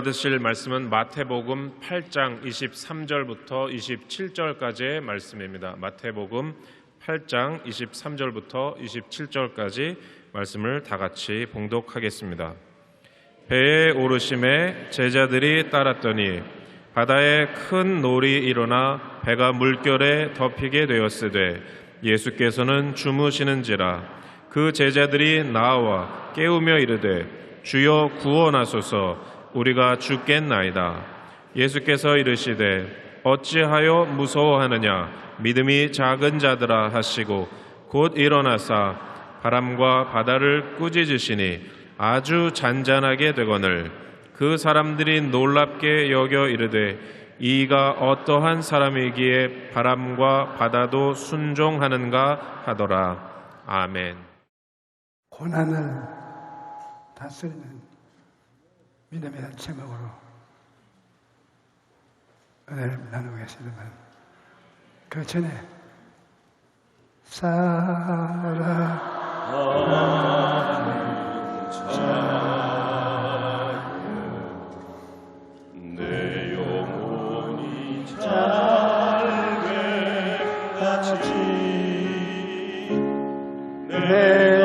받으실 말씀은 마태복음 8장 23절부터 27절까지의 말씀입니다. 마태복음 8장 23절부터 27절까지 말씀을 다 같이 봉독하겠습니다. 배에 오르심에 제자들이 따랐더니 바다에 큰 놀이 일어나 배가 물결에 덮이게 되었으되 예수께서는 주무시는지라. 그 제자들이 나와 깨우며 이르되 주여 구원하소서, 우리가 죽겠나이다. 예수께서 이르시되 어찌하여 무서워하느냐, 믿음이 작은 자들아 하시고 곧 일어나사 바람과 바다를 꾸짖으시니 아주 잔잔하게 되거늘 그 사람들이 놀랍게 여겨 이르되 이가 어떠한 사람이기에 바람과 바다도 순종하는가 하더라. 아멘. 고난을 다스리는 믿음이라는 제목으로 은혜를 나누겠습니다만, 그 전에 사랑하는 자여 내 영혼이 잘되같이 내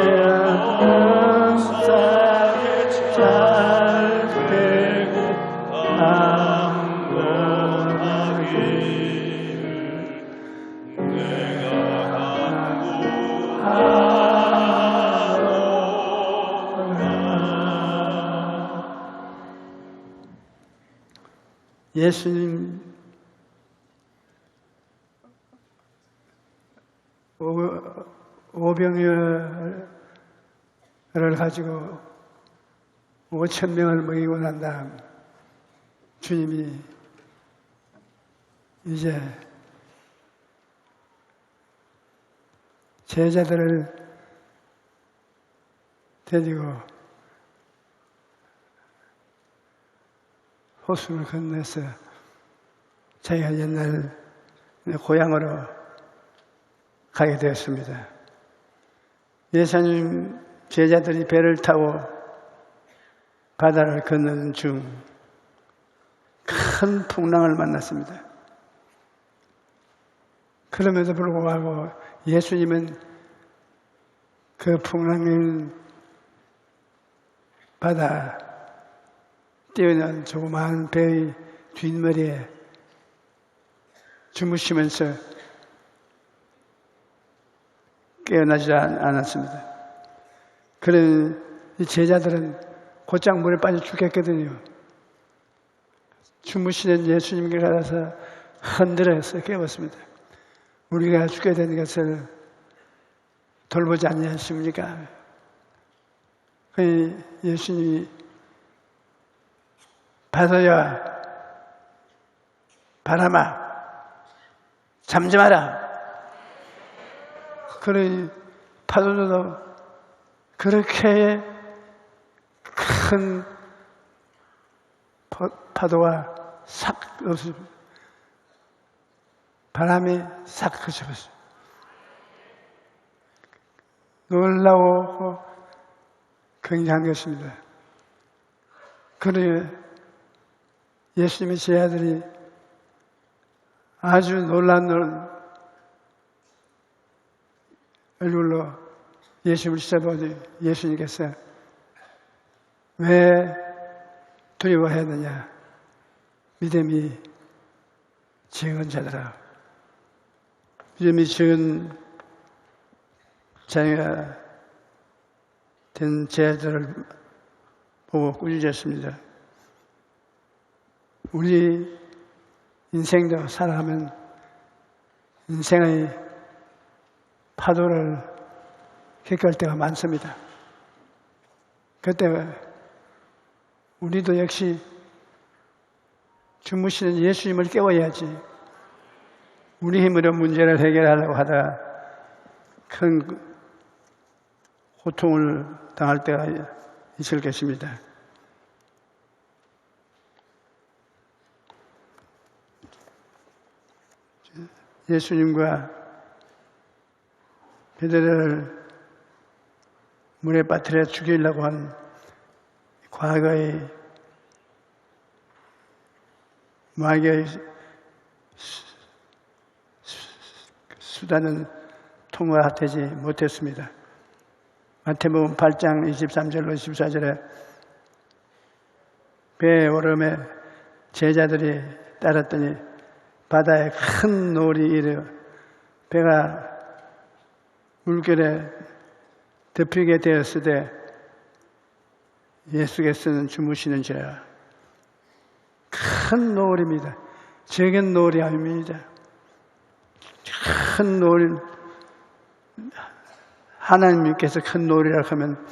예수님 오병이어를 가지고 5,000명을 먹이고 난 다음 주님이 이제 제자들을 데리고 호수를 건너서 자기가 옛날 고향으로 가게 되었습니다. 예수님 제자들이 배를 타고 바다를 건너는 중 큰 풍랑을 만났습니다. 그럼에도 불구하고 예수님은 그 풍랑인 바다 뛰어난 조그마한 배의 뒷머리에 주무시면서 깨어나지 않았습니다. 그런 이 제자들은 곧장 물에 빠져 죽겠거든요. 주무시는 예수님께 가서 흔들어서 깨웠습니다. 우리가 죽게 된 것을 돌보지 아니하십니까? 예수님이 바다야, 바람아, 잠잠하라. 그러니 파도도 그렇게 큰 파도가 싹 없습니다. 바람이 싹 그쳐버렸어요. 놀라워 굉장한 것입니다. 그러니 예수님의 제자들이 아주 놀란 얼굴로 예수님을 쳐다보니 예수님께서 왜 두려워했느냐? 믿음이 적은 자들아. 믿음이 적은 자녀가 된 제자들을 보고 꾸짖었습니다. 우리 인생도 살아가면 인생의 파도를 겪을 때가 많습니다. 그때 우리도 역시 주무시는 예수님을 깨워야지. 우리 힘으로 문제를 해결하려고 하다가 큰 고통을 당할 때가 있을 것입니다. 예수님과 베드로를 물에 빠뜨려 죽이려고 한 과거의 마귀의 수단은 통과되지 못했습니다. 마태복음 8장 23절로 24절에 배에 오름에 제자들이 따랐더니 바다에 큰 노을이 이르 배가 물결에 덮이게 되었을 때 예수께서는 주무시는지라. 큰 노을입니다. 적은 노을이 아닙니다. 큰 노을, 하나님께서 큰 노을이라고 하면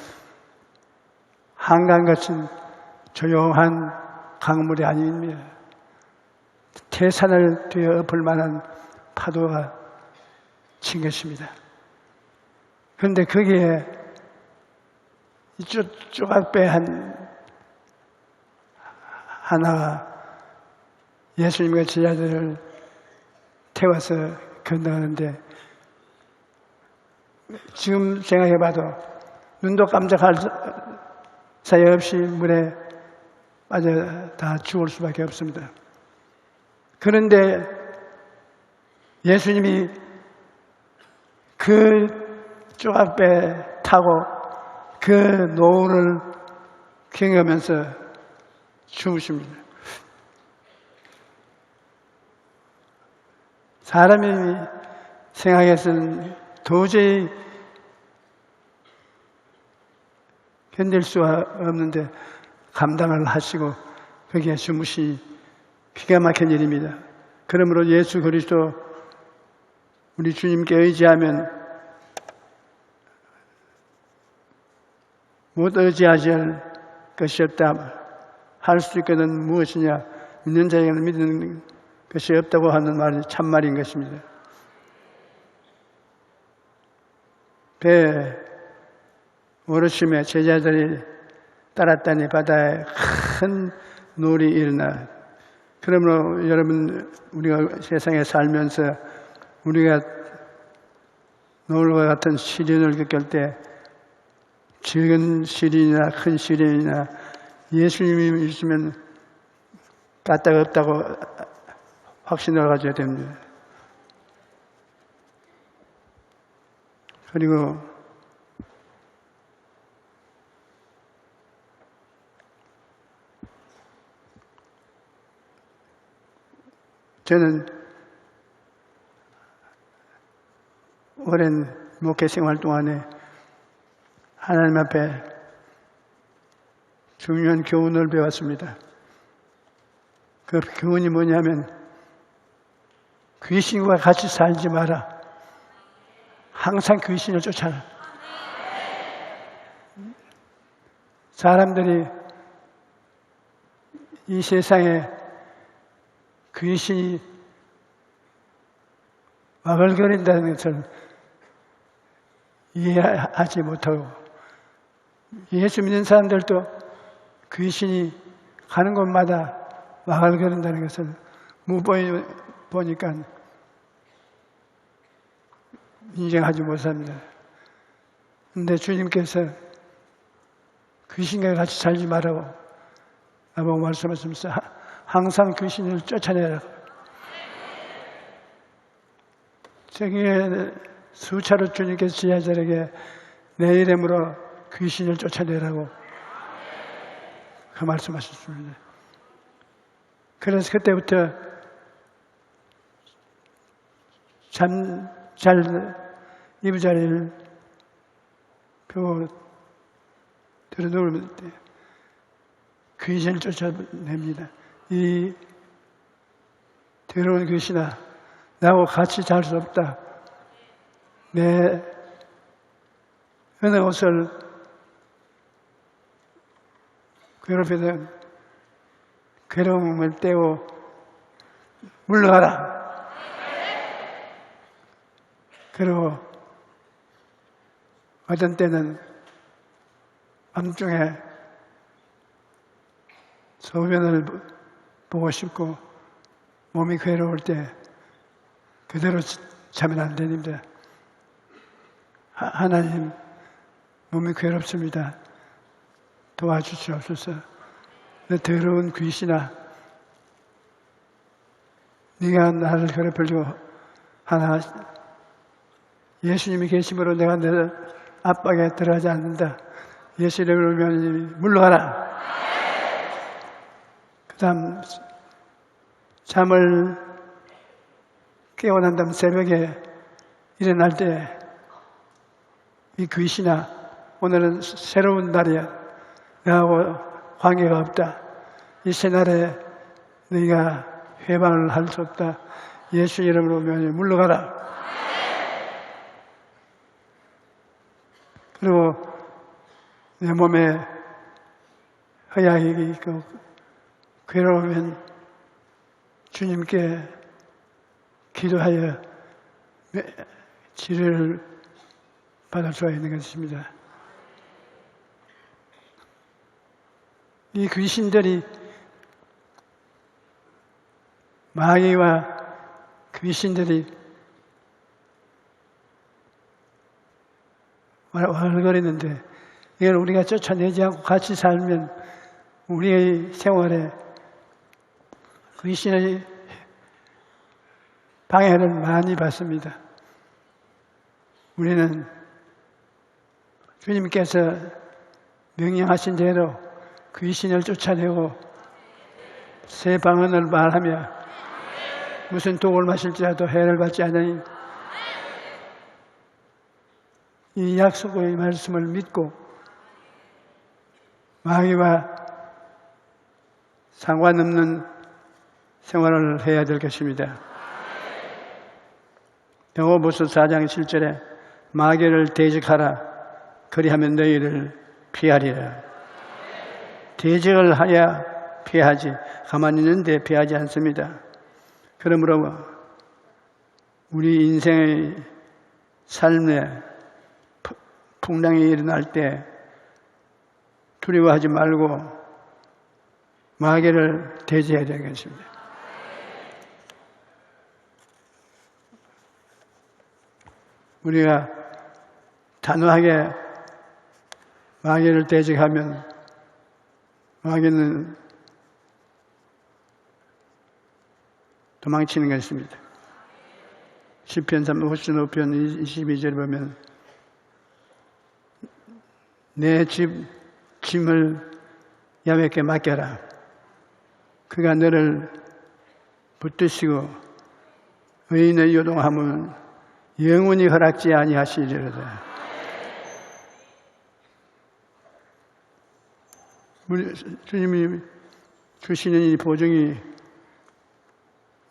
한강같은 조용한 강물이 아닙니다. 태산을 뒤에 엎을 만한 파도가 친 것입니다. 그런데 거기에 조각배 하나가 예수님과 제자들을 태워서 건너가는데, 지금 생각해봐도 눈도 깜짝할 사이 없이 물에 빠져 다 죽을 수밖에 없습니다. 그런데 예수님이 그 조각배 타고 그 노을을 경험하면서 주무십니다. 사람이 생각해서는 도저히 견딜 수가 없는데 감당을 하시고 거기에 주무시 기가 막힌 일입니다. 그러므로 예수 그리스도 우리 주님께 의지하면 못 의지하실 것이 없다. 할 수 있거든 무엇이냐? 믿는 자에게는 믿는 것이 없다고 하는 말이 참말인 것입니다. 배 오르심에 제자들이 따랐다니 바다에 큰 노을이 일어나. 그러므로 여러분, 우리가 세상에 살면서 우리가 노을과 같은 시련을 겪을 때 적은 시련이나 큰 시련이나 예수님이 있으면 까딱 없다고 확신을 가져야 됩니다. 그리고 저는 오랜 목회 생활 동안에 하나님 앞에 중요한 교훈을 배웠습니다. 그 교훈이 뭐냐면 귀신과 같이 살지 마라. 항상 귀신을 쫓아라. 사람들이 이 세상에 귀신이 와글거린다는 것을 이해하지 못하고, 예수 믿는 사람들도 귀신이 가는 곳마다 와글거린다는 것을 못 보니까 인정하지 못합니다. 그런데 주님께서 귀신과 같이 살지 말라고 나보고 말씀하시면서 항상 귀신을 쫓아내라고. 저기에 수차로 주님께서 제자들에게 내 이름으로 귀신을 쫓아내라고 그 말씀하셨습니다. 그래서 그때부터 잘 이부자리를 펴고 들어 누울 때 귀신을 쫓아냅니다. 이 더러운 귀신아, 나하고 같이 잘 수 없다. 내 어느 옷을 괴롭히든 괴로움을 떼고 물러가라. 그리고 어떤 때는 밤중에 소변을 보고 싶고 몸이 괴로울 때 그대로 자면 안 됩니다. 하나님, 몸이 괴롭습니다. 도와주시옵소서. 내 더러운 귀신아, 네가 나를 괴롭히려고 하나 예수님이 계심으로 내가 내 압박에 들어가지 않는다. 예수 이름으로 오면 물러가라. 그 다음 잠을 깨고 난 다음 새벽에 일어날 때 이 귀신아, 오늘은 새로운 날이야. 나하고 관계가 없다. 이 새날에 너희가 회방을 할 수 없다. 예수 이름으로 오면 물러가라. 그리고 내 몸에 허약이 있고 괴로우면 주님께 기도하여 치료를 받을 수가 있는 것입니다. 이 귀신들이 마귀와 귀신들이 war거리는데 이걸 우리가 쫓아내지 않고 같이 살면 우리의 생활에 귀신의 방해를 많이 받습니다. 우리는 주님께서 명령하신 대로 귀신을 쫓아내고 새 방언을 말하며 무슨 독을 마실지라도 해를 받지 않으니 이 약속의 말씀을 믿고 마귀와 상관없는 생활을 해야 될 것입니다. 영호보서 4장 7절에 마귀를 대적하라. 그리하면 너희를 피하리라. 대적을 하야 피하지 가만히 있는데 피하지 않습니다. 그러므로 우리 인생의 삶에 풍랑이 일어날 때 두려워하지 말고 마귀를 대지해야 되겠습니다. 우리가 단호하게 마귀를 대적하면 마귀는 도망치는 것입니다. 시편 55편 22절 보면 내 짐을 야훼께 맡겨라. 그가 너를 붙드시고 의인의 요동함은 영원히 허락지 아니하시리로다. 주님이 주시는 이 보증이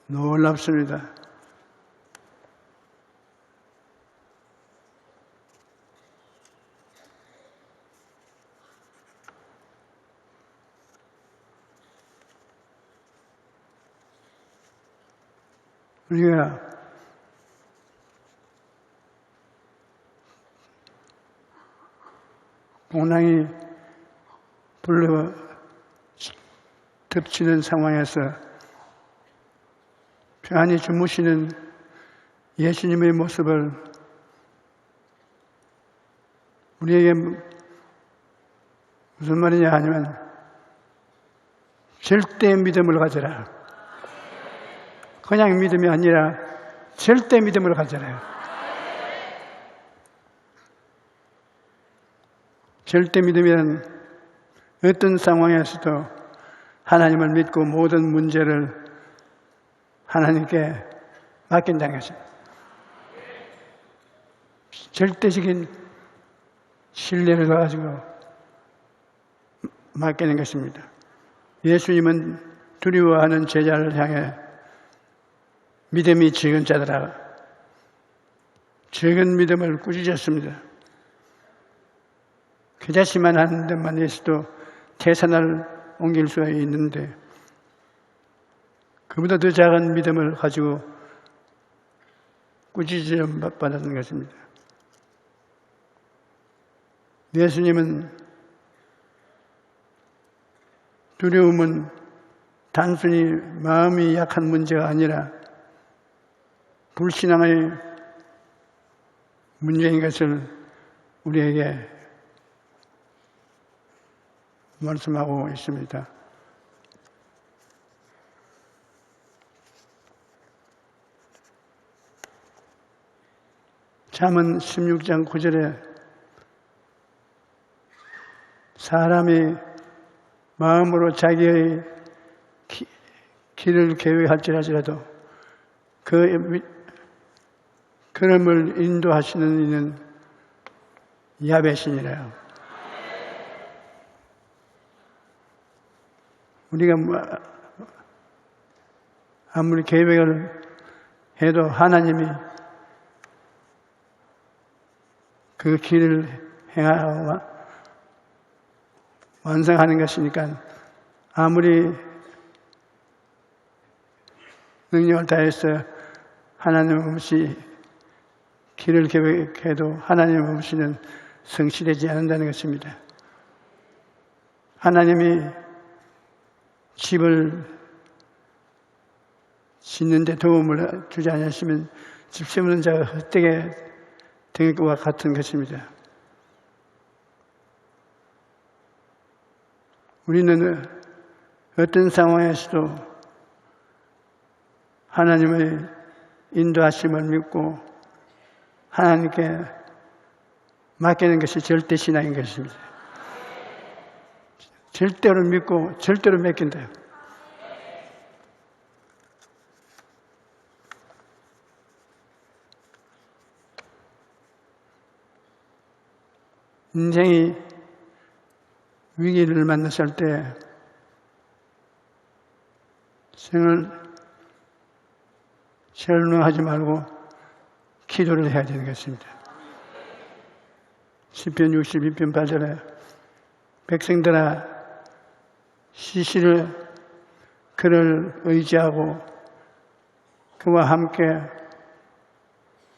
놀랍습니다. 우리가 공랑이 불러 덮치는 상황에서 평안히 주무시는 예수님의 모습을 우리에게 무슨 말이냐 하면 절대 믿음을 가져라. 그냥 믿음이 아니라 절대 믿음을 가져라. 절대 믿음이란 어떤 상황에서도 하나님을 믿고 모든 문제를 하나님께 맡긴다는 것입니다. 절대적인 신뢰를 가지고 맡기는 것입니다. 예수님은 두려워하는 제자를 향해 믿음이 적은 자들아 적은 믿음을 꾸짖었습니다. 그 자신만 하는 데만 해서도 태산을 옮길 수가 있는데 그보다 더 작은 믿음을 가지고 꾸짖음 받았던 것입니다. 예수님은 두려움은 단순히 마음이 약한 문제가 아니라 불신앙의 문제인 것을 우리에게 말씀하고 있습니다. 잠언 16장 9절에 사람이 마음으로 자기의 길을 계획할지라도 그 걸음을 인도하시는 이는 야훼 신이래요. 우리가 아무리 계획을 해도 하나님이 그 길을 행하고 완성하는 것이니까 아무리 능력을 다해서 하나님 없이 길을 계획해도 하나님 없이는 성취되지 않는다는 것입니다. 하나님이 집을 짓는데 도움을 주지 않으시면 집 세우는 자가 헛되게 된 것과 같은 것입니다. 우리는 어떤 상황에서도 하나님의 인도하심을 믿고 하나님께 맡기는 것이 절대 신앙인 것입니다. 절대로 믿고 절대로 맡긴다. 인생이 위기를 만났을 때 생을 절망하지 말고 기도를 해야 되는 것입니다. 시편 62편 8절에 백성들아 시시를 그를 의지하고 그와 함께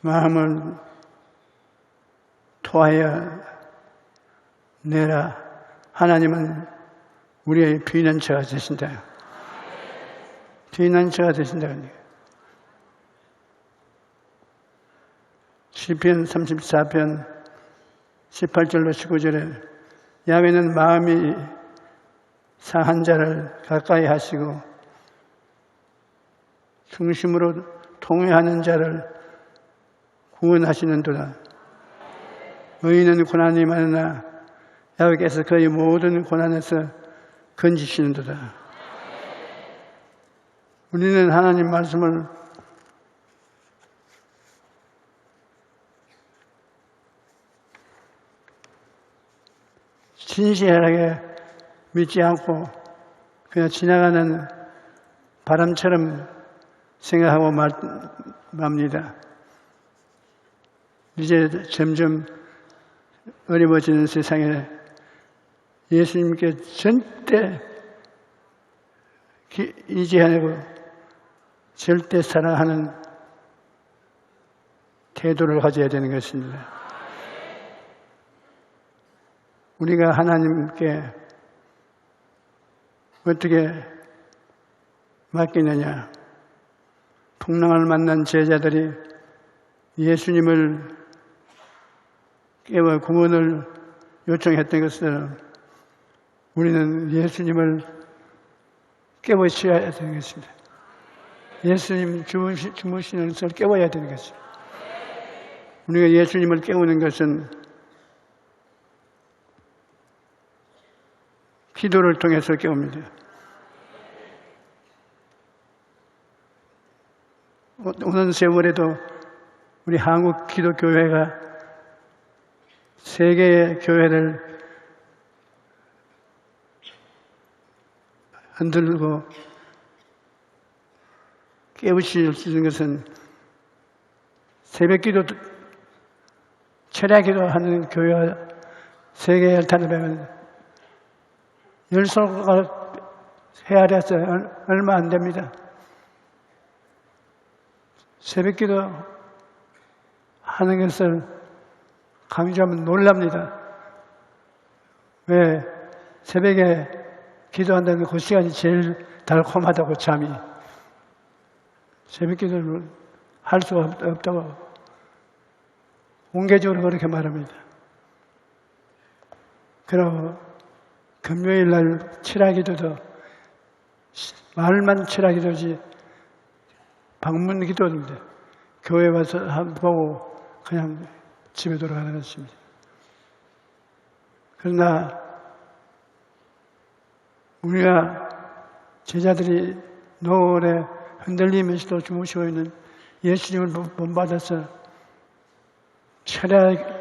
마음을 토하여 내라. 하나님은 우리의 피난처가 되신다. 피난처가 되신다. 시편 34편 18절로 19절에 야훼는 마음이 상한 자를 가까이 하시고 중심으로 통회하는 자를 구원하시는도다. 의인은 고난이 많으나 야훼께서 그의 모든 고난에서 건지시는도다. 우리는 하나님 말씀을 진실하게 믿지 않고 그냥 지나가는 바람처럼 생각하고 맙니다. 이제 점점 어려워지는 세상에 예수님께 절대 의지하고 절대 사랑하는 태도를 가져야 되는 것입니다. 우리가 하나님께 어떻게 맡기느냐? 풍랑을 만난 제자들이 예수님을 깨워 구원을 요청했던 것처럼 우리는 예수님을 깨우쳐야 되는 것입니다. 예수님 주무시는 것을 깨워야 되는 것입니다. 우리가 예수님을 깨우는 것은 기도를 통해서 깨웁니다. 오는 세월에도 우리 한국 기독교회가 세계의 교회를 흔들고 깨우칠 수 있는 것은 새벽기도, 철야기도 하는 교회가 세계에 탄압하면 열소가 헤아려서 얼마 안 됩니다. 새벽기도 하는 것을 강조하면 놀랍니다. 왜? 새벽에 기도한다는 그 시간이 제일 달콤하다고 잠이. 새벽기도를 할 수가 없다고 공개적으로 그렇게 말합니다. 그리고 금요일 날 철야기도도 말만 철야기도지 방문 기도인데 교회 와서 한번 보고 그냥 집에 돌아가는 것입니다. 그러나 우리가 제자들이 노을에 흔들리면서도 주무시고 있는 예수님을 본받아서 철야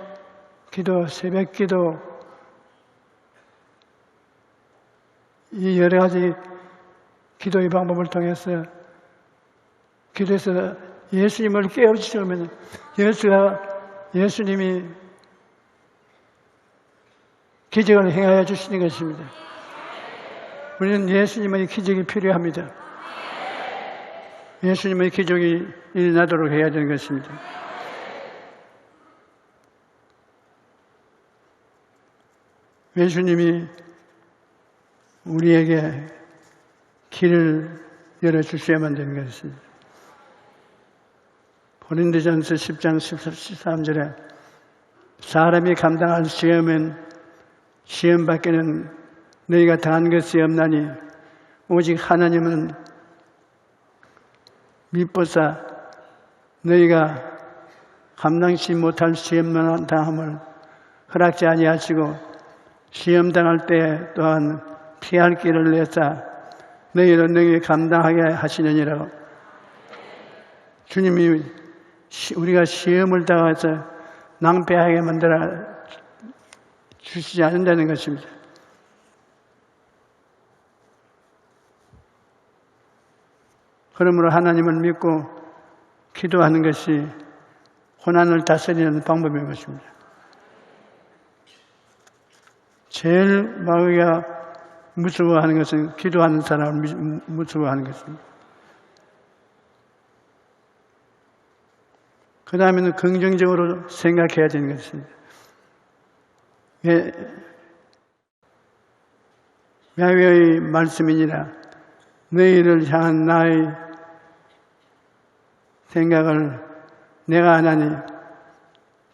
기도, 새벽 기도, 이 여러 가지 기도의 방법을 통해서 기도해서 예수님을 깨우치려면 예수님이 기적을 행하여 주시는 것입니다. 우리는 예수님의 기적이 필요합니다. 예수님의 기적이 일어나도록 해야 되는 것입니다. 예수님이 우리에게 길을 열어주셔야만 되는 것입니다. 고린도전서 10장 13절에 사람이 감당할 시험은 시험 밖에는 너희가 당한 것이 없나니 오직 하나님은 미쁘사 너희가 감당치 못할 시험만 당함을 허락지 아니하시고 시험 당할 때 또한 피할 길을 내사 너희를 능히 감당하게 하시느니라. 주님이 우리가 시험을 당해서 낭패하게 만들어 주시지 않는다는 것입니다. 그러므로 하나님을 믿고 기도하는 것이 고난을 다스리는 방법인 것입니다. 제일 마귀가 무서워하는 것은 기도하는 사람을 무서워하는 것입니다. 그 다음에는 긍정적으로 생각해야 되는 것입니다. 야훼의 말씀이니라 너희를 향한 나의 생각을 내가 하나니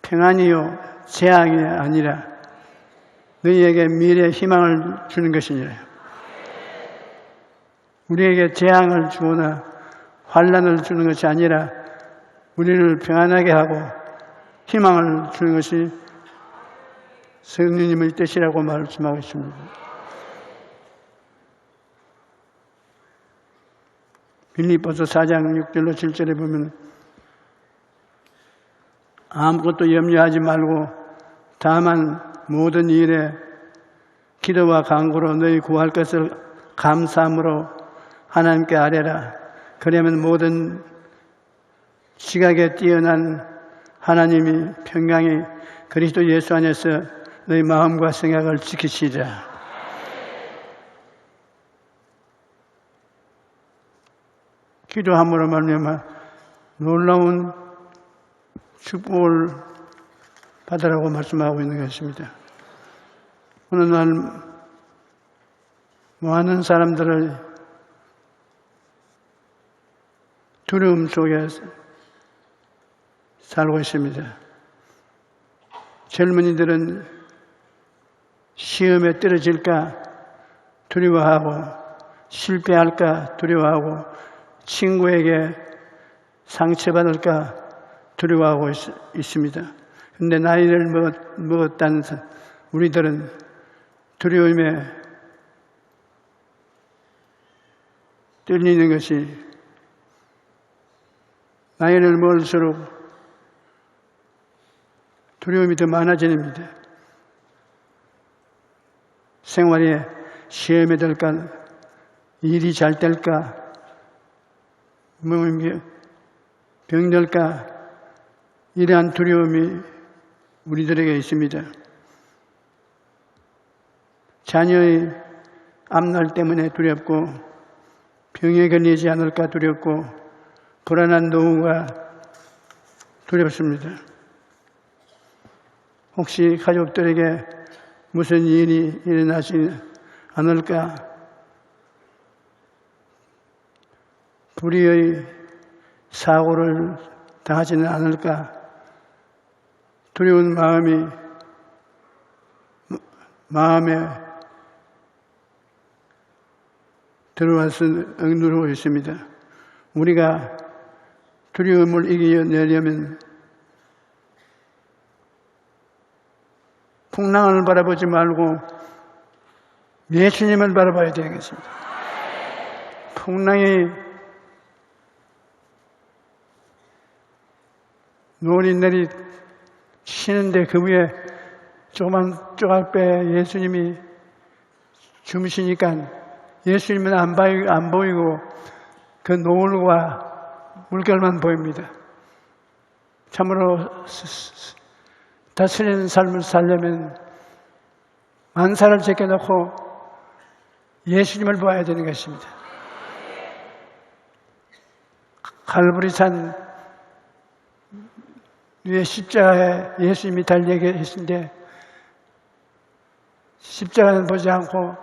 평안이요 재앙이 아니라 너희에게 미래의 희망을 주는 것이니라. 우리에게 재앙을 주거나 환난을 주는 것이 아니라 우리를 평안하게 하고 희망을 주는 것이 성령님의 뜻이라고 말씀하고 있습니다. 빌립보서 4장 6절로 7절에 보면 아무것도 염려하지 말고 다만 모든 일에 기도와 간구로 너희 구할 것을 감사함으로 하나님께 아뢰라. 그러면 모든 지각에 뛰어난 하나님이 평강이 그리스도 예수 안에서 너희 마음과 생각을 지키시리라. 기도함으로 말미암아 놀라운 축복을 받으라고 말씀하고 있는 것입니다. 오늘날 많은 사람들을 두려움 속에 살고 있습니다. 젊은이들은 시험에 떨어질까 두려워하고 실패할까 두려워하고 친구에게 상처받을까 두려워하고 있습니다. 그런데 나이를 먹었다는 우리들은 두려움에 떨리는 것이 나이를 먹을수록 두려움이 더 많아집니다. 생활에 시험에 들까, 일이 잘 될까, 병들까, 이러한 두려움이 우리들에게 있습니다. 자녀의 앞날 때문에 두렵고 병에 걸리지 않을까 두렵고 불안한 노후가 두렵습니다. 혹시 가족들에게 무슨 일이 일어나지 않을까 불의의 사고를 당하지는 않을까 두려운 마음에 들어와서 억누르고 있습니다. 우리가 두려움을 이겨내려면 풍랑을 바라보지 말고 예수님을 바라봐야 되는 것입니다. 풍랑이 노린내리 치는데 그 위에 조그만 조각배 예수님이 주무시니까 예수님은 안 보이고 그 노을과 물결만 보입니다. 참으로 다스리는 삶을 살려면 만사를 제껴놓고 예수님을 보아야 되는 것입니다. 갈보리산 위에 십자가에 예수님이 달려 계신데 십자가는 보지 않고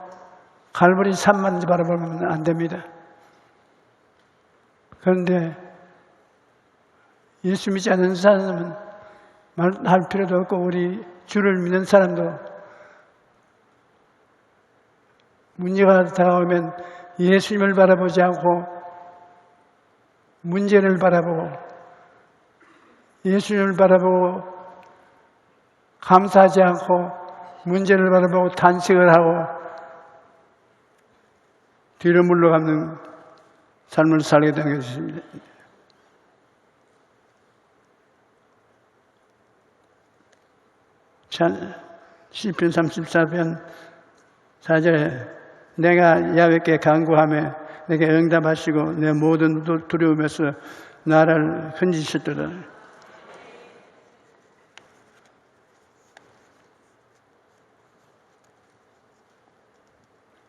갈보리 산만 바라보면 안 됩니다. 그런데 예수 믿지 않는 사람은 말할 필요도 없고 우리 주를 믿는 사람도 문제가 다가오면 예수님을 바라보지 않고 문제를 바라보고 예수님을 바라보고 감사하지 않고 문제를 바라보고 탄식을 하고 뒤로 물러가는 삶을 살게 된 것입니다. 시편 34편 4절에 내가 야훼께 간구하며 내게 응답하시고 내 모든 두려움에서 나를 건지셨도다.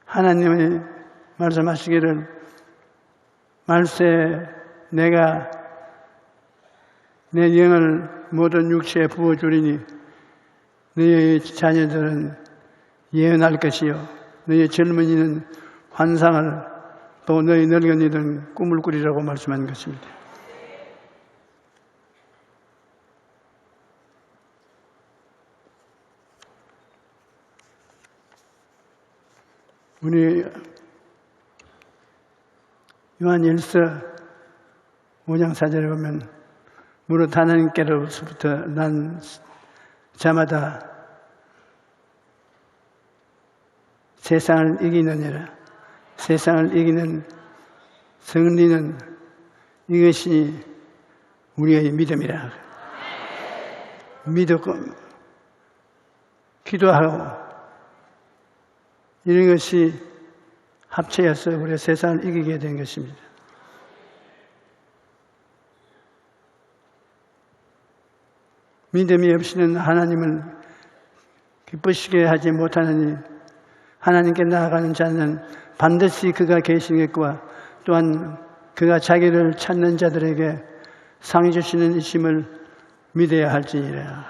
하나님이 말씀하시기를 말세 내가 내 영을 모든 육체에 부어주리니 너희의 자녀들은 예언할 것이요 너희 젊은이는 환상을 또 너희 늙은이들은 꿈을 꾸리라고 말씀한 것입니다. 우리 요한일서 5장 4절에 보면 무릇 하나님께로부터 난 자마다 세상을 이기느니라. 세상을 이기는 승리는 이것이 우리의 믿음이라. 믿고 기도하고 이런 것이 합체해서 우리 세상을 이기게 된 것입니다. 믿음이 없이는 하나님을 기쁘시게 하지 못하느니 하나님께 나아가는 자는 반드시 그가 계시겠고 또한 그가 자기를 찾는 자들에게 상 주시는 이심을 믿어야 할지니라.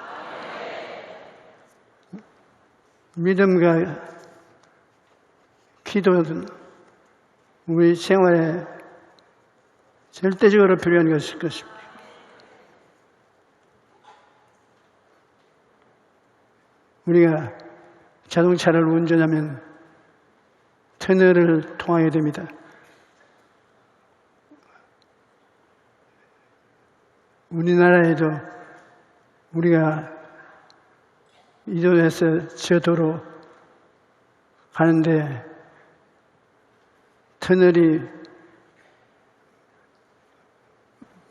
믿음과 기도는 우리 생활에 절대적으로 필요한 것일 것입니다. 우리가 자동차를 운전하면 터널을 통하게 됩니다. 우리나라에도 우리가 이 도에서 저 도로 가는데 터널이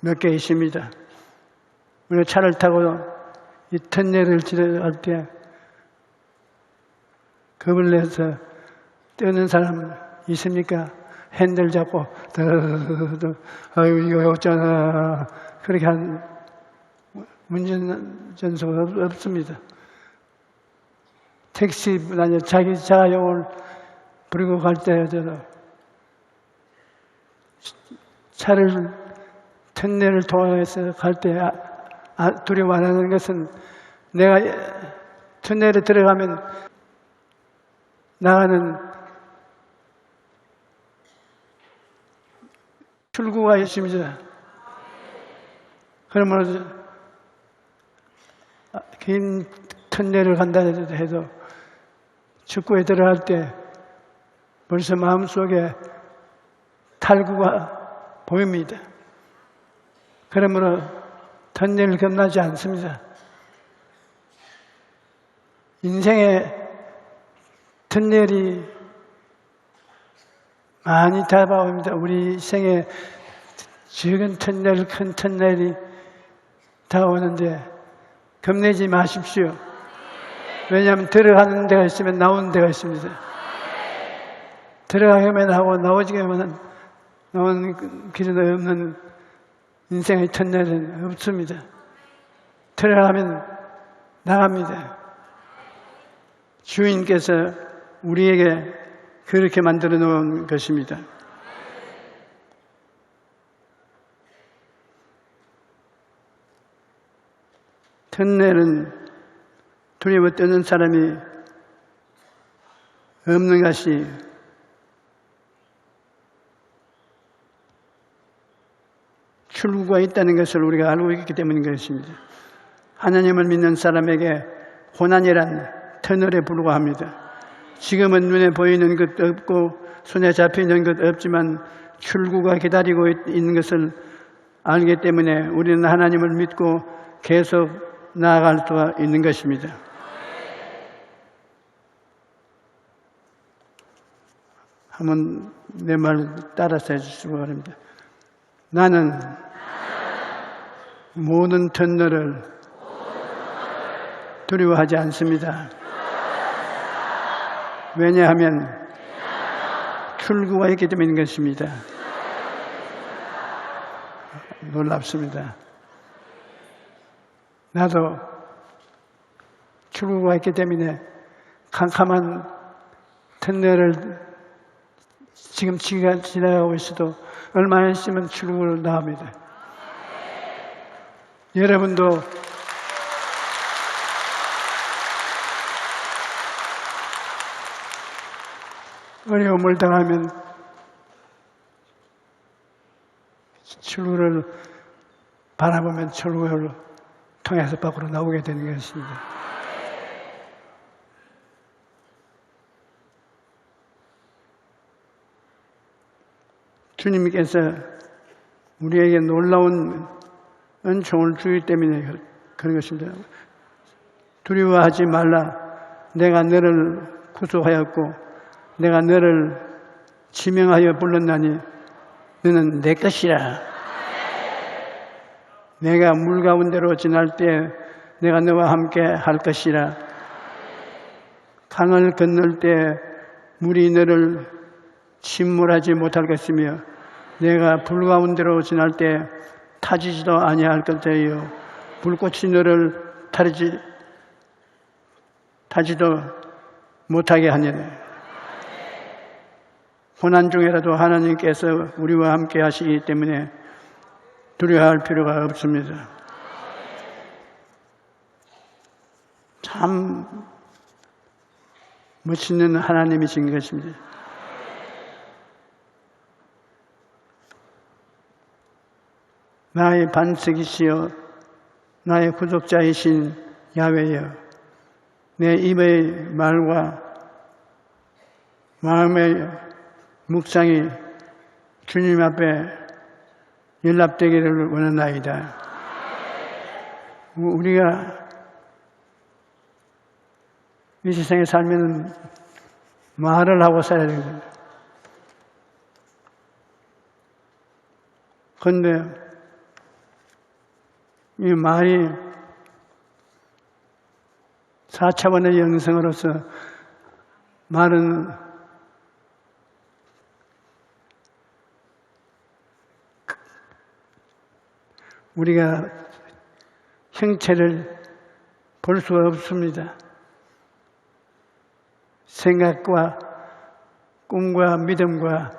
몇 개 있습니다. 우리가 차를 타고 이 터널을 지나갈 때 겁을 내서 뛰는 사람 있습니까? 핸들 잡고 아유 이거 어쩌나 그렇게 한 운전전수가 없습니다. 택시 아니 자기 자가용을 부리고 갈 때에도 차를 터널을 통해서 갈 때 두려워 안 하는 것은 내가 터널에 들어가면 나가는 출구가 있습니다. 그러면 긴 터널을 간다 해도 축구에 들어갈 때 벌써 마음속에 탈구가 보입니다. 그러므로 터널을 겁나지 않습니다. 인생의 터널이 많이 다가옵니다. 우리 생에 적은 터널, 큰 터널이 다가오는데 겁내지 마십시오. 왜냐하면 들어가는 데가 있으면 나오는 데가 있습니다. 들어가기만 하고 나오기만 나오는 길은 없는 인생의 터널은 없습니다. 들어가면 나갑니다. 주인께서 우리에게 그렇게 만들어 놓은 것입니다. 터널은 두려워 떠는 사람이 없는 것이 출구가 있다는 것을 우리가 알고 있기 때문인 것입니다. 하나님을 믿는 사람에게 고난이란 터널에 불과합니다. 지금은 눈에 보이는 것 없고 손에 잡히는 것 없지만 출구가 기다리고 있는 것을 알기 때문에 우리는 하나님을 믿고 계속 나아갈 수가 있는 것입니다. 한번 내 말 따라서 해주시기 바랍니다. 나는 모든 터널을 두려워하지 않습니다. 왜냐하면 출구가 있기 때문인 것입니다. 놀랍습니다. 나도 출구가 있기 때문에 캄캄한 터널을 지금 지나가고 있어도 얼마 있으면 출구로 나옵니다. 여러분도 어려움을 당하면 출구를 바라보면 출구를 통해서 밖으로 나오게 되는 것입니다. 주님께서 우리에게 놀라운 은총을 주기 때문에 그런 것입니다. 두려워하지 말라. 내가 너를 구속하였고 내가 너를 지명하여 불렀나니 너는 내 것이라. 내가 물 가운데로 지날 때 내가 너와 함께 할 것이라. 강을 건널 때 물이 너를 침몰하지 못할 것이며 내가 불 가운데로 지날 때 타지지도 아니할 것이요 불꽃이 너를 타지도 못하게 하니라. 고난 중에라도 하나님께서 우리와 함께 하시기 때문에 두려워할 필요가 없습니다. 참 멋있는 하나님이신 것입니다. 나의 반석이시여 나의 구속자이신 야훼여 내 입의 말과 마음의 묵상이 주님 앞에 연락되기를 원하나이다. 우리가 이 세상에 살면 말을 하고 살아야 됩니다. 그런데 이 말이 4차원의 영성으로서 말은 우리가 형체를 볼 수가 없습니다. 생각과 꿈과 믿음과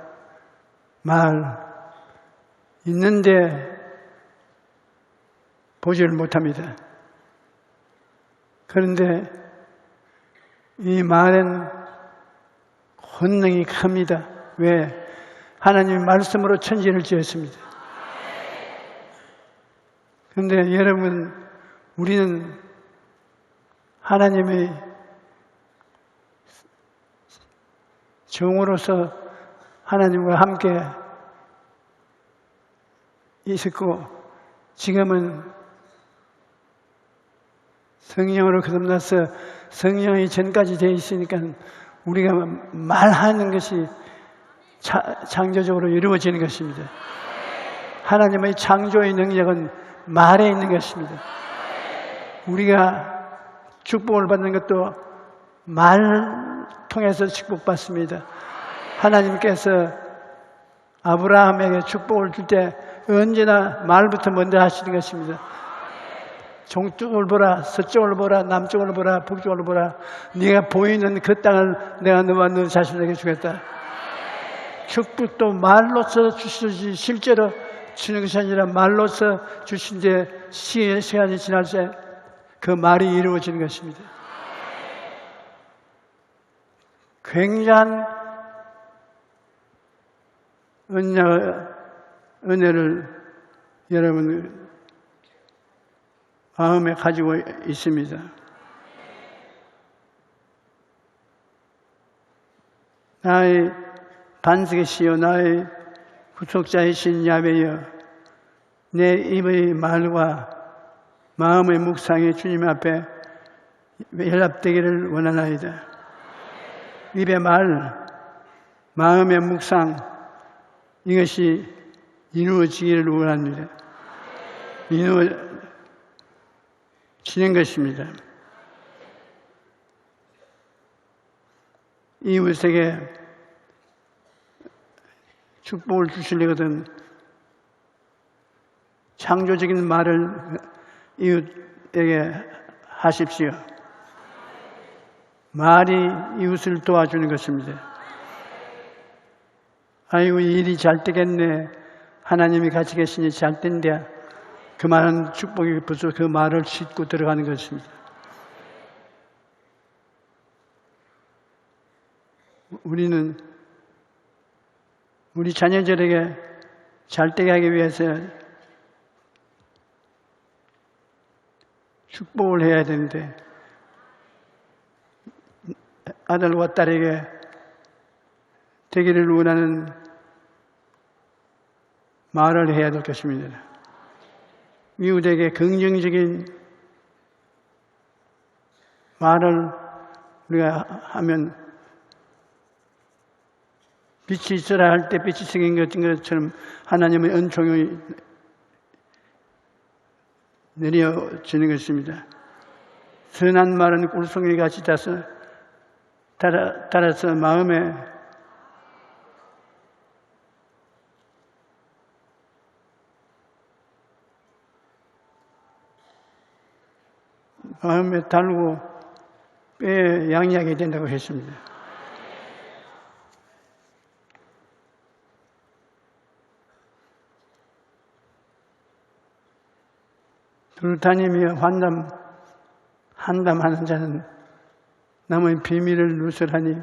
말 있는데 보지를 못합니다. 그런데 이 말은 권능이 큽니다. 왜? 하나님의 말씀으로 천지를 지었습니다. 그런데 여러분, 우리는 하나님의 종으로서 하나님과 함께 있었고 지금은 성령으로 거듭나서 성령이 전까지 되어 있으니까 우리가 말하는 것이 창조적으로 이루어지는 것입니다. 하나님의 창조의 능력은 말에 있는 것입니다. 우리가 축복을 받는 것도 말 통해서 축복받습니다. 하나님께서 아브라함에게 축복을 줄 때 언제나 말부터 먼저 하시는 것입니다. 동쪽을 보라, 서쪽을 보라, 남쪽을 보라, 북쪽을 보라. 네가 보이는 그 땅을 내가 너와 너 자신에게 주겠다. 축복도 말로서 주시지 실제로 주는 것이 아니라 말로서 주신 뒤에 시간이 지날 때 그 말이 이루어지는 것입니다. 굉장한 은혜를 여러분 마음에 가지고 있습니다. 나의 반석이시여 나의 구속자이신 야훼여 내 입의 말과 마음의 묵상이 주님 앞에 연합되기를 원하나이다. 입의 말, 마음의 묵상 이것이 이루어지기를 원합니다. 이루어지는 것입니다. 이웃에게 축복을 주시려거든 창조적인 말을 이웃에게 하십시오. 말이 이웃을 도와주는 것입니다. 아이고 이 일이 잘 되겠네. 하나님이 같이 계시니 잘 된다. 그 말은 축복이 벌써 그 말을 싣고 들어가는 것입니다. 우리는 우리 자녀들에게 잘 되게 하기 위해서 축복을 해야 되는데 아들과 딸에게 되기를 원하는 말을 해야 될 것입니다. 이웃에게 긍정적인 말을 우리가 하면 빛이 있어라 할 때 빛이 생긴 것처럼 하나님의 은총이 내려지는 것입니다. 선한 말은 꿀송이 같이 따라서 마음에 달고 뼈에 양약이 된다고 했습니다. 둘타님이 한담하는 자는 남의 비밀을 누설하니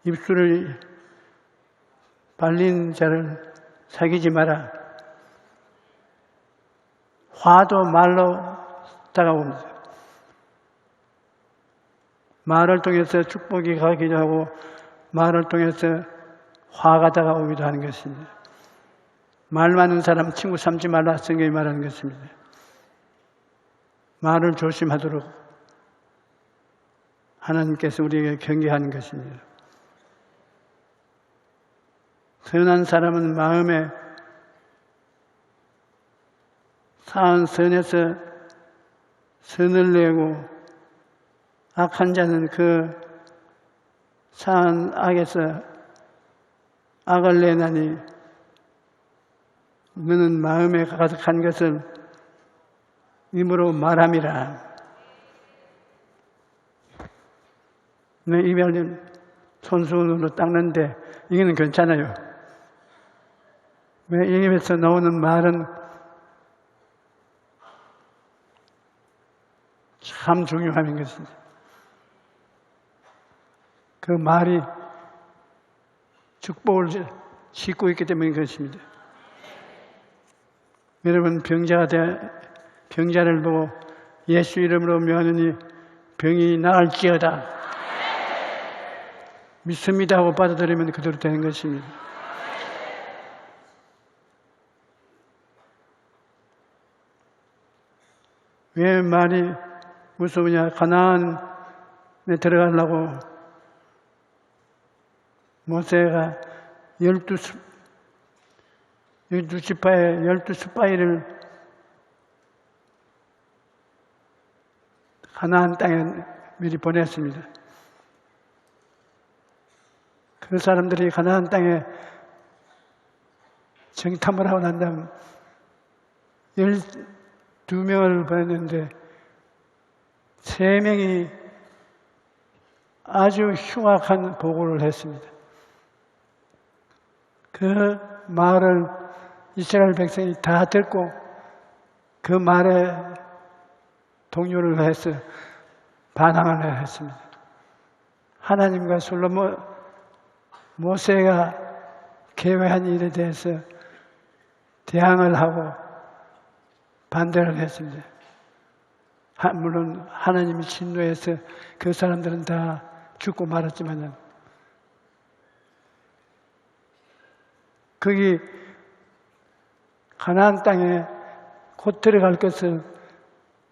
입술을 발린 자를 사귀지 마라. 화도 말로 다가옵니다. 말을 통해서 축복이 가기도 하고 말을 통해서 화가 다가오기도 하는 것입니다. 말 많은 사람 친구 삼지 말라 성경이 말하는 것입니다. 말을 조심하도록 하나님께서 우리에게 경계하는 것입니다. 선한 사람은 마음에 사한 선에서 선을 내고 악한 자는 그 사한 악에서 악을 내나니 너는 마음에 가득한 것을 입으로 말함이라. 내 입에 손수건으로 닦는데 이거는 괜찮아요. 왜 이 입에서 나오는 말은 참 중요한 것입니다. 그 말이 축복을 싣고 있기 때문인 것입니다. 여러분 병자를 보고 예수 이름으로 명하느니 병이 나을지어다. 믿습니다 하고 받아들이면 그대로 되는 것입니다. 왜 말이 무서우냐? 가나안 들어가려고 모세가 12지파의 12스파이를 가나안 땅에 미리 보냈습니다. 그 사람들이 가나안 땅에 정탐을 하고 난 다음 12명을 보냈는데 3명이 아주 흉악한 보고를 했습니다. 그 말을 이스라엘 백성이 다 듣고 그 말에 동요를 해서 반항을 했습니다. 하나님과 솔로몬 모세가 계획한 일에 대해서 대항을 하고 반대를 했습니다. 물론 하나님이 진노해서 그 사람들은 다 죽고 말았지만 거기 가나안 땅에 곧 들어갈 것을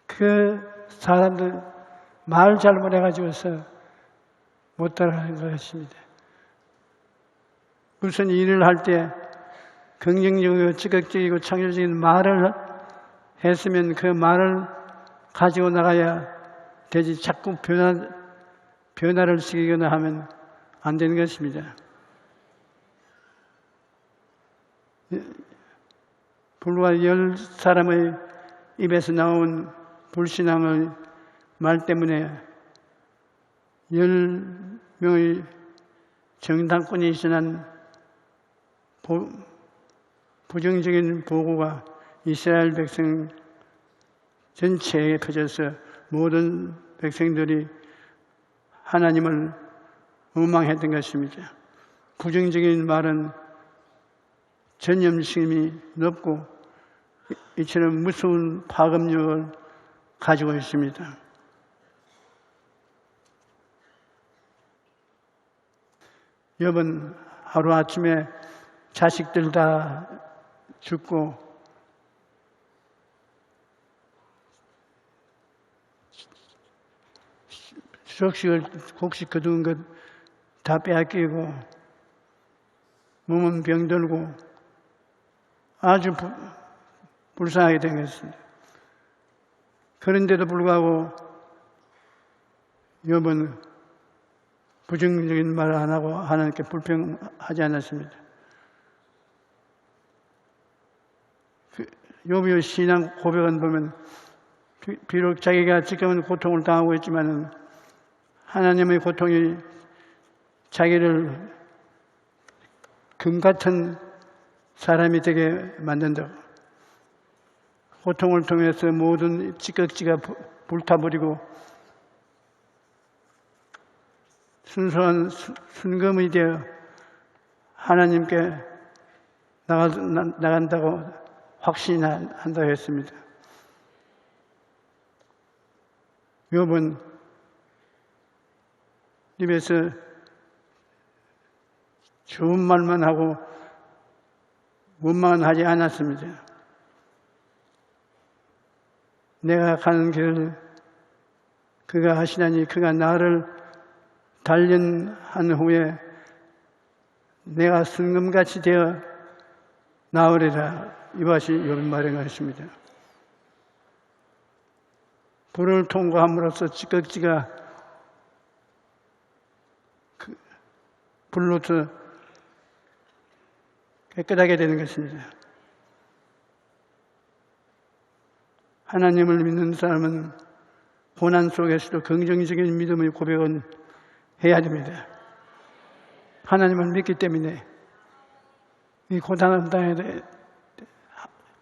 그 사람들 말 잘못해가지고서 못 따라가는 것입니다. 무슨 일을 할 때 긍정적이고 적극적이고 창조적인 말을 했으면 그 말을 가지고 나가야 되지 자꾸 변화를 시키거나 하면 안 되는 것입니다. 불과 10사람의 입에서 나온 불신앙의 말 때문에 10명의 정당권이 있으나 부정적인 보고가 이스라엘 백성 전체에 퍼져서 모든 백성들이 하나님을 원망했던 것입니다. 부정적인 말은 전염심이 높고 이처럼 무서운 파급력을 가지고 있습니다. 여러분, 하루아침에 자식들 다 죽고 수억씩을 곡식 거둔 것 다 빼앗기고 몸은 병들고 아주 불쌍하게 된 것입니다. 그런데도 불구하고 욥은 부정적인 말을 안 하고 하나님께 불평하지 않았습니다. 욥의 신앙 고백은 보면 비록 자기가 지금은 고통을 당하고 있지만 하나님의 고통이 자기를 금 같은 사람이 되게 만든다고. 고통을 통해서 모든 찌꺼기가 불타버리고 순수한 순금이 되어 하나님께 나간다고 확신한다고 했습니다. 욥은 입에서 좋은 말만 하고 원망은 하지 않았습니다. 내가 가는 길을 그가 하시나니 그가 나를 단련한 후에 내가 순금같이 되어 나으리라. 이것이 욥의 말인 것입니다. 불을 통과함으로써 찌꺼기가 불로서 깨끗하게 되는 것입니다. 하나님을 믿는 사람은 고난 속에서도 긍정적인 믿음의 고백은 해야 됩니다. 하나님을 믿기 때문에 이 고난의 땅에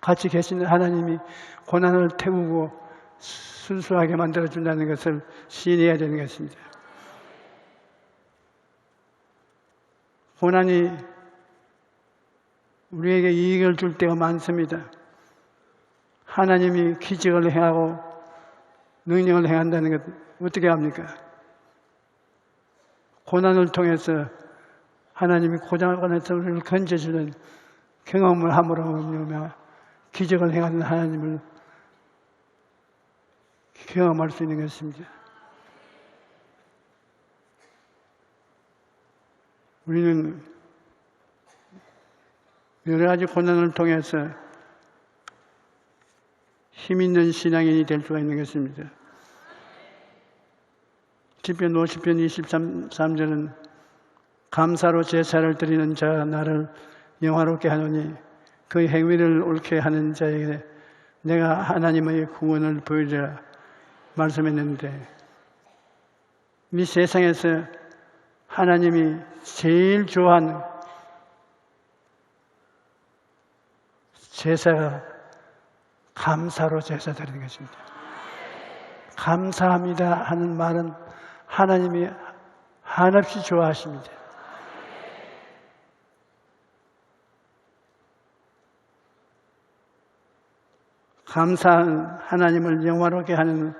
같이 계시는 하나님이 고난을 태우고 순수하게 만들어준다는 것을 시인해야 되는 것입니다. 고난이 우리에게 이익을 줄 때가 많습니다. 하나님이 기적을 행하고 능력을 행한다는 것 어떻게 합니까? 고난을 통해서 하나님이 고난에서 우리를 건져주는 경험을 함으로 기적을 행하는 하나님을 경험할 수 있는 것입니다. 우리는 여러 가지 고난을 통해서 힘 있는 신앙인이 될 수가 있는 것입니다. 시편 50편 23절은 감사로 제사를 드리는 자가 나를 영화롭게 하노니 그 행위를 옳게 하는 자에게 내가 하나님의 구원을 보이리라 말씀했는데, 이 세상에서 하나님이 제일 좋아하는 제사가 감사로 제사 드리는 것입니다. 감사합니다 하는 말은 하나님이 한없이 좋아하십니다. 감사한 하나님을 영화롭게 하는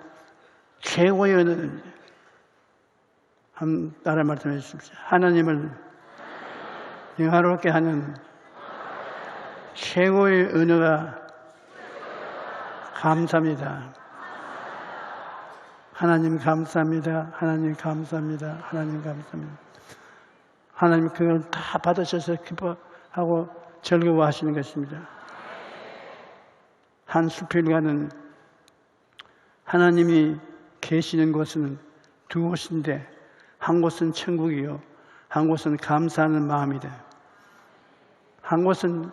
최고의 언어입니다. 한번 따라 말씀해 주십시오. 하나님을 영화롭게 하는 최고의 언어가 감사합니다. 하나님 감사합니다. 하나님 감사합니다. 하나님 감사합니다. 하나님 그걸 다 받으셔서 기뻐하고 즐거워하시는 것입니다. 한 수필가는 하나님이 계시는 곳은 두 곳인데 한 곳은 천국이요, 한 곳은 감사하는 마음이다. 한 곳은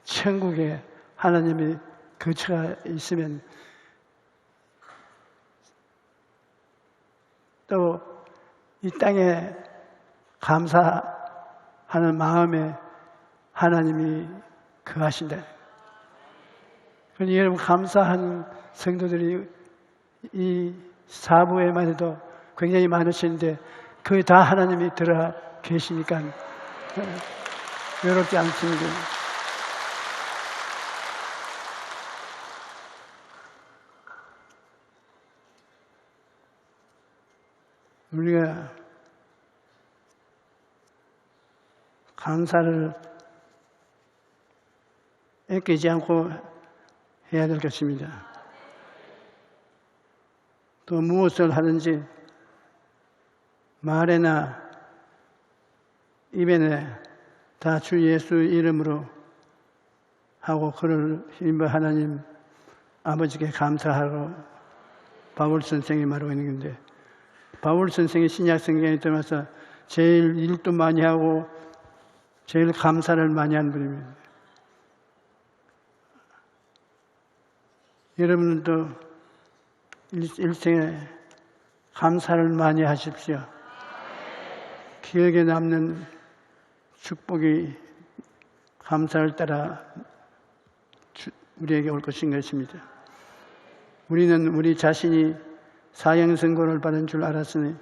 천국에 하나님의 거처가 있으면 또 이 땅에 감사하는 마음에 하나님이 거하신다. 그러니 여러분, 감사하는 성도들이 이 사부에만 해도 굉장히 많으시는데 거의 다 하나님이 들어 계시니까 외롭지 않습니다. 우리가 감사를 아끼지 않고 해야 될 것입니다. 또 무엇을 하든지 말에나 입에나 다 주 예수 이름으로 하고 그를 힘입어 하나님 아버지께 감사하고 바울 선생이 말하고 있는 건데, 바울 선생이 신약 성경에 들어와서 제일 일도 많이 하고 제일 감사를 많이 한 분입니다. 여러분도 일생에 감사를 많이 하십시오. 기억에 남는 축복이 감사를 따라 우리에게 올 것인 것입니다. 우리는 우리 자신이 사형선고를 받은 줄 알았으니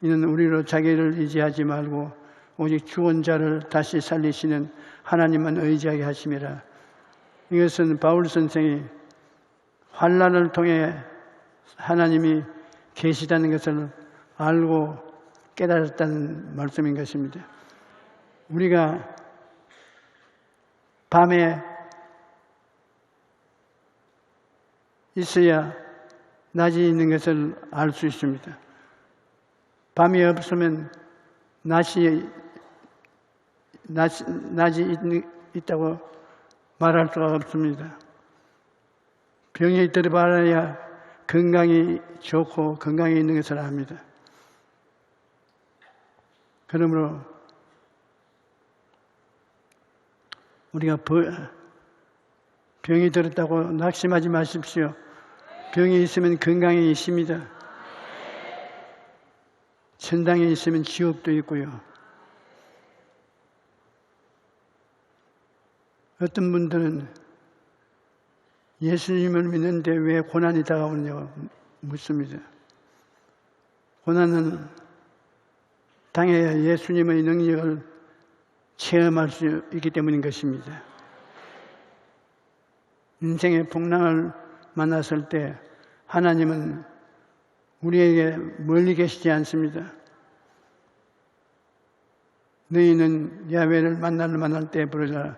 이는 우리로 자기를 의지하지 말고 오직 주원자를 다시 살리시는 하나님만 의지하게 하심이라. 이것은 바울 선생이 환난을 통해 하나님이 계시다는 것을 알고 깨달았다는 말씀인 것입니다. 우리가 밤에 있어야 낮이 있는 것을 알 수 있습니다. 밤이 없으면 낮이 있다고 말할 수가 없습니다. 병이 들어봐야 건강이 좋고 건강이 있는 것을 압니다. 그러므로 우리가 병이 들었다고 낙심하지 마십시오. 병이 있으면 건강이 있습니다. 천당에 있으면 지옥도 있고요. 어떤 분들은 예수님을 믿는데 왜 고난이 다가오느냐고 묻습니다. 고난은 당해야 예수님의 능력을 체험할 수 있기 때문인 것입니다. 인생의 풍랑을 만났을 때 하나님은 우리에게 멀리 계시지 않습니다. 너희는 야훼를 만날 때 부르라.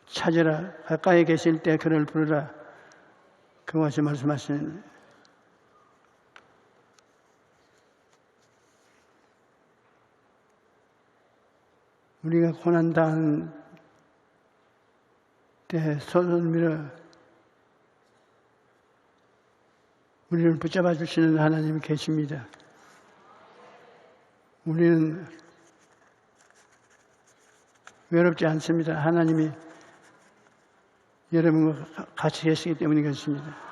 찾으라. 가까이 계실 때 그를 부르라. 그것이 말씀하시는 우리가 고난당한 때 손을 밀어 우리를 붙잡아 주시는 하나님이 계십니다. 우리는 외롭지 않습니다. 하나님이 여러분과 같이 계시기 때문인 것입니다.